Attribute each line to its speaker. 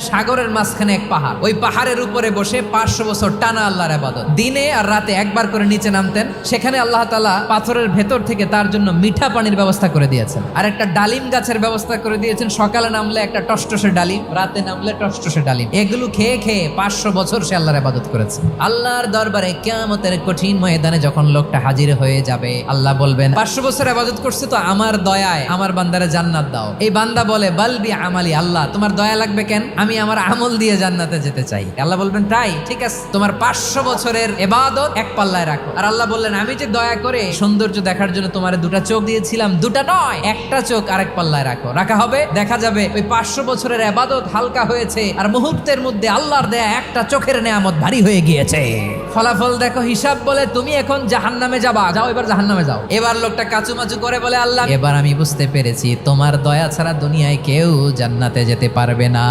Speaker 1: সাগরের মাঝখানে এক পাহাড়, ওই পাহাড়ের উপরে বসে 500 বছর টানা আল্লাহর ইবাদত, দিনে আর রাতে একবার করে নিচে নামতেন। সেখানে আল্লাহ তাআলা পাথরের ভেতর থেকে তার জন্য মিঠা পানির ব্যবস্থা করে দিয়েছেন, আর একটা ডালিম গাছের ব্যবস্থা করে দিয়েছেন। সকালে নামলে একটা টসটসে ডালিম, রাতে নামলে টসটসে ডালিম। এগুলো খেয়ে খেয়ে 500 বছর সে আল্লাহর ইবাদত করেছে। আল্লাহর দরবারে কিয়ামতের কঠিন ময়দানে যখন লোকটা হাজির হয়ে যাবে, আল্লাহ বলবেন 500 বছর ইবাদত করছে তো আমার দয়ায় আমার বান্দারে জান্নাত দাও। এই বান্দা বলে বালবি আমালি, আল্লাহ তোমার দয়া লাগবে কেন, আমি আমার আমল দিয়ে জান্নাতে যেতে চাই। আল্লাহ বলবেন তাই ঠিক আছে, তোমার 500 বছরের ইবাদত এক পাল্লায় রাখো। আর আল্লাহ বললেন আমি যে দয়া করে সৌন্দর্য দেখার জন্য তোমারে 2টা চোখ দিয়েছিলাম, 2টা নয়, একটা চোখ আরেক পাল্লায় রাখো। রাখা হবে, দেখা যাবে ওই 500 বছরের ইবাদত হালকা হয়েছে আর মুহূর্তের মধ্যে আল্লাহর দেয়া একটা চোখের নেয়ামত ভারী হয়ে গিয়েছে। ফলাফল দেখো, হিসাব বলে তুমি এখন জাহান্নামে যাবা, যাও এবার জাহান্নামে যাও। এবার লোকটা কাচুমাচু করে বলে আল্লাহ এবার আমি বুঝতে পেরেছি তোমার দয়া ছাড়া দুনিয়ায় কেউ জান্নাতে যেতে পারবে না।